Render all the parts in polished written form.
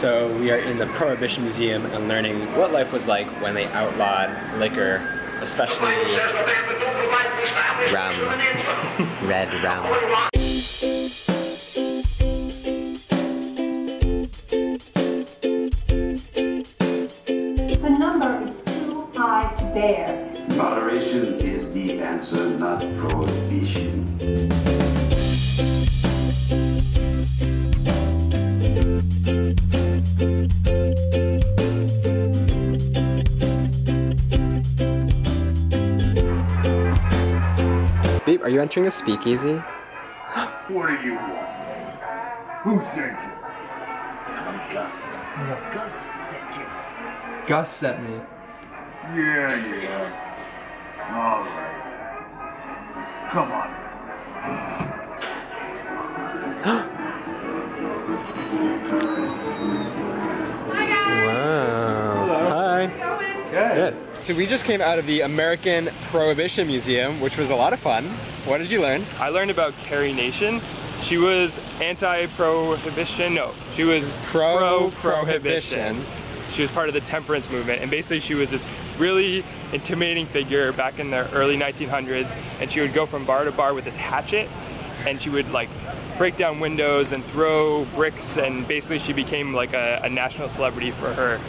So we are in the Prohibition Museum and learning what life was like when they outlawed liquor, especially rum. Red rum. The number is too high to bear. Moderation is the answer, not prohibition. Babe, are you entering a speakeasy? What do you want? Who sent you? Tell him Gus. Gus sent you. Gus sent me. Yeah. All right. Come on. Wow. Hi. Good. So we just came out of the American Prohibition Museum, which was a lot of fun. What did you learn? I learned about Carrie Nation. She was anti-prohibition. No, she was pro-prohibition. She was part of the temperance movement, and basically she was this really intimidating figure back in the early 1900s, and she would go from bar to bar with this hatchet, and she would like break down windows and throw bricks, and basically she became like a national celebrity for her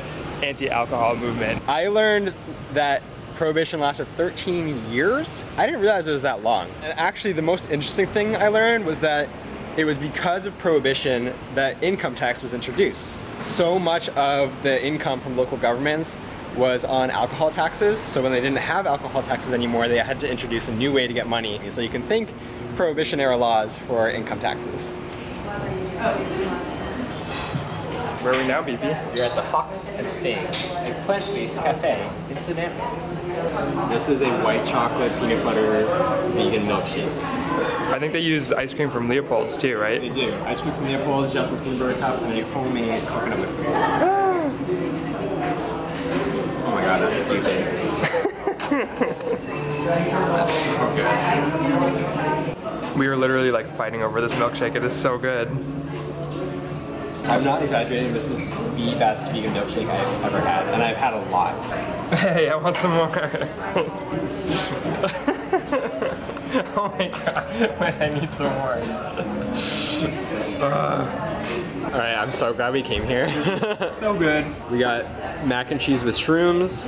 anti-alcohol movement. I learned that Prohibition lasted 13 years. I didn't realize it was that long. And actually the most interesting thing I learned was that it was because of Prohibition that income tax was introduced. So much of the income from local governments was on alcohol taxes, so when they didn't have alcohol taxes anymore, they had to introduce a new way to get money. So you can think Prohibition era laws for income taxes. Where are we now, BB? You're at the Fox and Fig, a plant-based cafe in Savannah. This is a white chocolate peanut butter vegan milkshake. I think they use ice cream from Leopold's too, right? They do. Ice cream from Leopold's, Justin's Peanut Butter Cup, and a homemade coconut whipped cream. Oh my god, that's stupid. That's so good. We were literally like fighting over this milkshake. It is so good. I'm not exaggerating, this is the best vegan milkshake I've ever had, and I've had a lot. Hey, I want some more. Oh my god, wait, I need some more. Alright, I'm so glad we came here. So good. We got mac and cheese with shrooms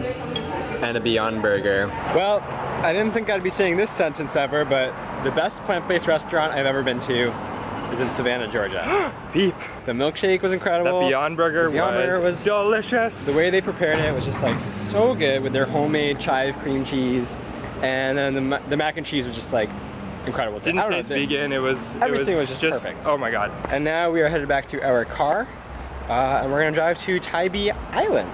and a Beyond Burger. Well, I didn't think I'd be saying this sentence ever, but the best plant-based restaurant I've ever been to is in Savannah, Georgia. Beep. The milkshake was incredible. That Beyond Burger was delicious. The way they prepared it was just like so good with their homemade chive cream cheese, and then the mac and cheese was just like incredible. Didn't taste vegan. Everything was just perfect. Oh my god. And now we are headed back to our car, and we're gonna drive to Tybee Island.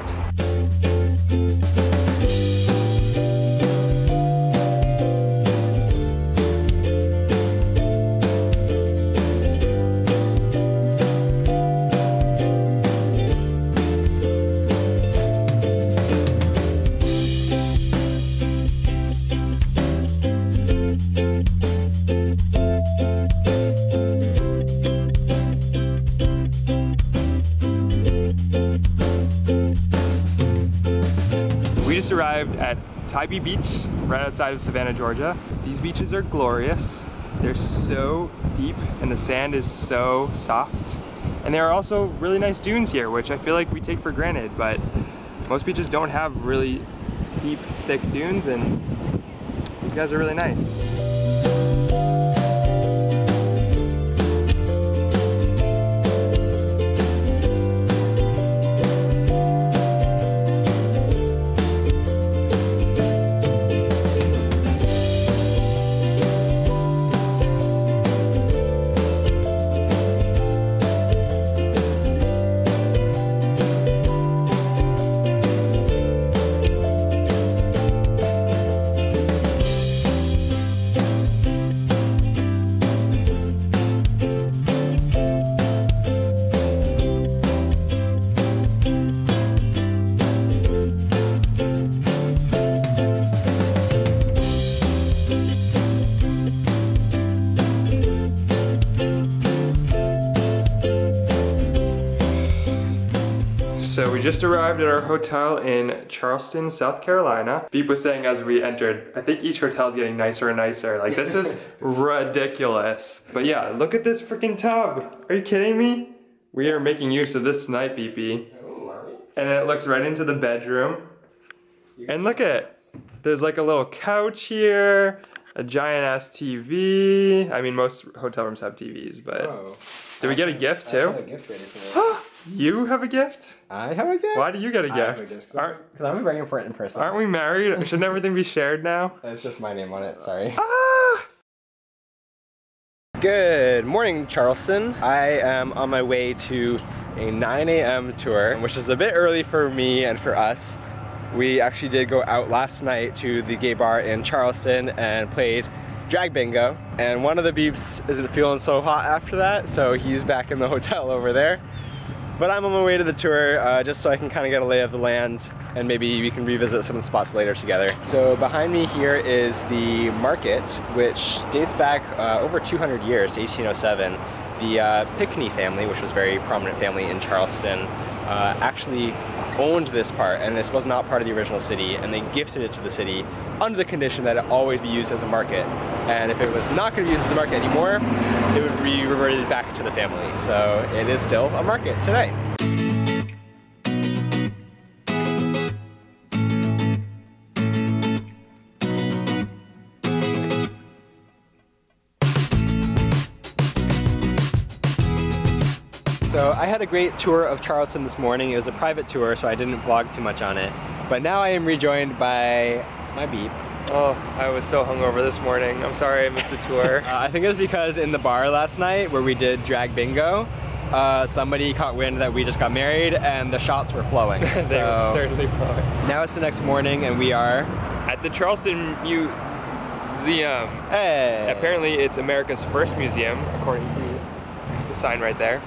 Arrived at Tybee Beach, right outside of Savannah, Georgia. These beaches are glorious. They're so deep and the sand is so soft. And there are also really nice dunes here, which I feel like we take for granted, but most beaches don't have really deep, thick dunes, and these guys are really nice. So we just arrived at our hotel in Charleston, South Carolina. Beep was saying as we entered, I think each hotel is getting nicer and nicer. Like, this is ridiculous. But yeah, look at this freaking tub. Are you kidding me? We are making use of this tonight, Beepy. And it looks right into the bedroom. And look at it. There's like a little couch here, a giant ass TV. I mean, most hotel rooms have TVs, but did we get a gift too? I have a gift ready for me. You have a gift? I have a gift? Why do you get a gift? Because I'm very important person. Aren't we married? Shouldn't everything be shared now? It's just my name on it, sorry. Good morning, Charleston. I am on my way to a 9 a.m. tour, which is a bit early for me and for us. We actually did go out last night to the gay bar in Charleston and played drag bingo. And one of the beeps isn't feeling so hot after that, so he's back in the hotel over there. But I'm on my way to the tour just so I can kind of get a lay of the land and maybe we can revisit some spots later together. So behind me here is the market, which dates back over 200 years to 1807. The Pinckney family, which was a very prominent family in Charleston, actually owned this part, and this was not part of the original city, and they gifted it to the city under the condition that it always be used as a market. And if it was not going to be used as a market anymore, it would be reverted back to the family. So it is still a market today. So I had a great tour of Charleston this morning. It was a private tour, so I didn't vlog too much on it. But now I am rejoined by my beep. Oh, I was so hungover this morning. I'm sorry I missed the tour. I think it was because in the bar last night where we did drag bingo, somebody caught wind that we just got married and the shots were flowing. They were certainly flowing. Now it's the next morning and we are at the Charleston Museum. Hey! Apparently it's America's first museum, according to the sign right there.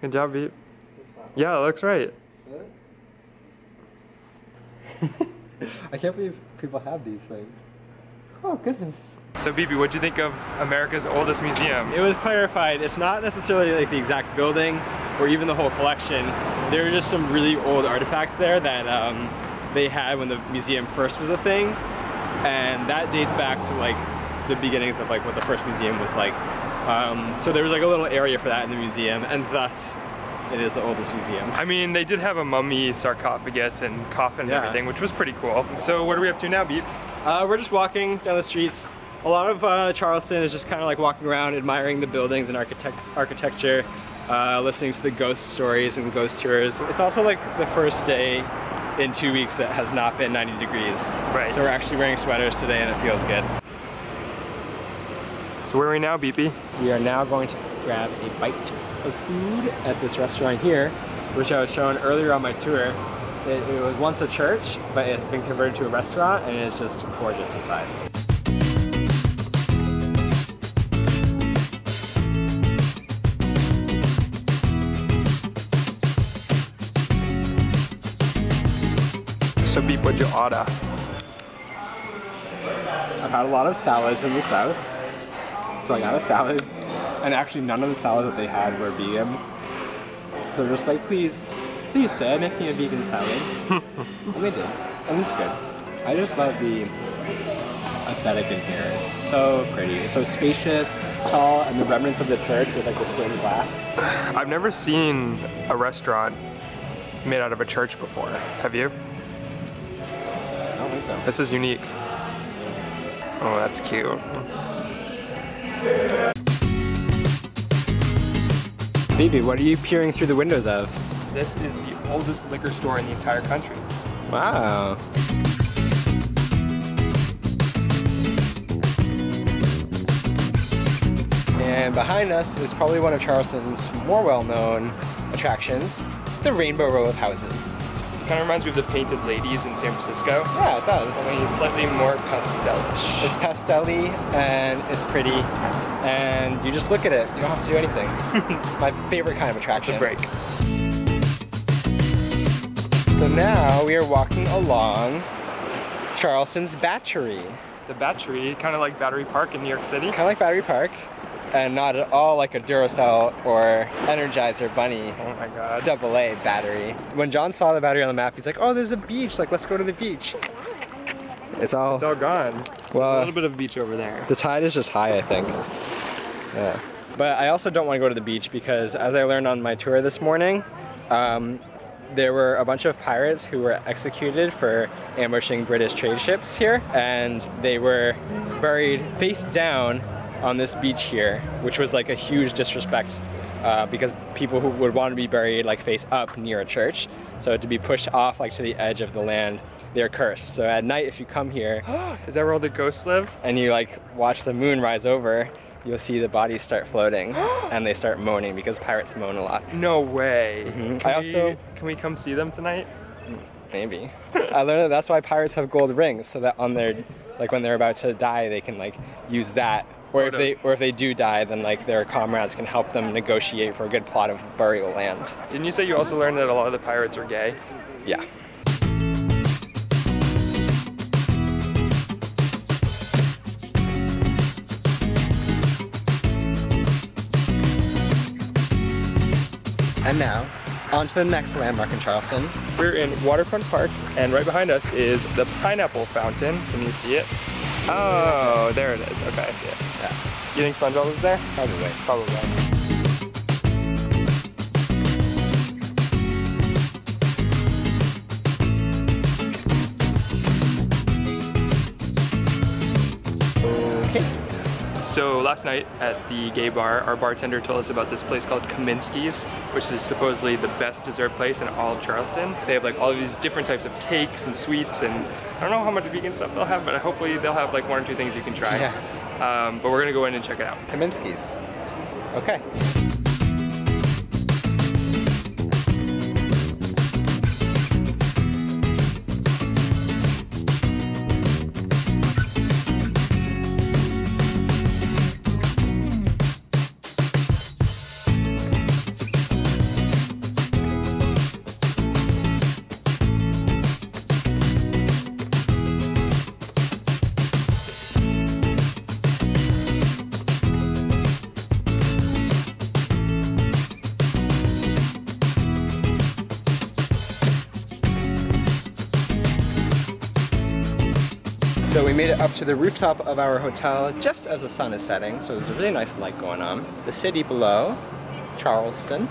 Good job, Beep. Yeah, it looks right. I can't believe people have these things. Oh, goodness. So, Beepy, what'd you think of America's oldest museum? It was clarified. It's not necessarily like the exact building or even the whole collection. There are just some really old artifacts there that they had when the museum first was a thing. And that dates back to like the beginnings of like what the first museum was like. So there was like a little area for that in the museum, and thus it is the oldest museum. I mean, they did have a mummy sarcophagus and coffin and everything, which was pretty cool. So what are we up to now, Beep? We're just walking down the streets. A lot of Charleston is just kind of like walking around, admiring the buildings and architecture, listening to the ghost stories and ghost tours. It's also like the first day in 2 weeks that has not been 90 degrees. Right. So we're actually wearing sweaters today and it feels good. So where are we now, Beepy? We are now going to grab a bite of food at this restaurant here, which I was shown earlier on my tour. It was once a church, but it's been converted to a restaurant and it's just gorgeous inside. So Beep, what'd you order? I've had a lot of salads in the south, so I got a salad, and actually none of the salads that they had were vegan. So they're just like, please sir, make me a vegan salad. And they did, and it's good. I just love the aesthetic in here. It's so pretty. It's so spacious, tall, and the remnants of the church with like the stained glass. I've never seen a restaurant made out of a church before. Have you? I don't think so. This is unique. Oh, that's cute. Baby, what are you peering through the windows of? This is the oldest liquor store in the entire country. Wow. And behind us is probably one of Charleston's more well-known attractions, the Rainbow Row of Houses. It kind of reminds me of the Painted Ladies in San Francisco. Yeah, it does. Only slightly more pastel-ish. It's pastel-y and it's pretty. and you just look at it. You don't have to do anything. My favorite kind of attraction. It's a break. So now we are walking along Charleston's Battery. The Battery, kind of like Battery Park in New York City. Kind of like Battery Park, and not at all like a Duracell or Energizer Bunny. Oh my god. AA battery. When John saw the battery on the map, he's like, oh, there's a beach, like let's go to the beach. It's all gone. Well, a little bit of beach over there. the tide is just high, I think. Yeah. But I also don't want to go to the beach because, as I learned on my tour this morning, there were a bunch of pirates who were executed for ambushing British trade ships here, and they were buried face down on this beach here, which was like a huge disrespect because people who would want to be buried like face up near a church, so to be pushed off like to the edge of the land, they're cursed. So at night, if you come here, Is that where all the ghosts live? and you like watch the moon rise over, you'll see the bodies start floating and they start moaning because pirates moan a lot. No way. Mm-hmm. Can we come see them tonight? Maybe. I learned that that's why pirates have gold rings, so that on their, like when they're about to die, they can like use that. Or if they do die, then like their comrades can help them negotiate for a good plot of burial land. Didn't you say you also learned that a lot of the pirates are gay? Yeah. And now, on to the next landmark in Charleston. We're in Waterfront Park, and right behind us is the Pineapple Fountain. Can you see it? Oh, there it is. Okay, I see it. Yeah. You think SpongeBob was there? Probably. Probably. So last night at the gay bar, our bartender told us about this place called Kaminsky's, which is supposedly the best dessert place in all of Charleston. They have like all of these different types of cakes and sweets, and I don't know how much vegan stuff they'll have, but hopefully they'll have like one or two things you can try. Yeah. But we're gonna go in and check it out. Kaminsky's. Okay. So we made it up to the rooftop of our hotel just as the sun is setting, so there's a really nice light going on. The city below, Charleston,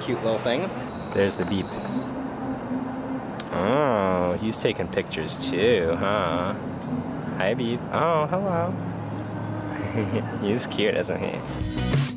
cute little thing. There's the beep. Oh, he's taking pictures too, huh? Hi, beep. Oh, hello. He's cute, isn't he?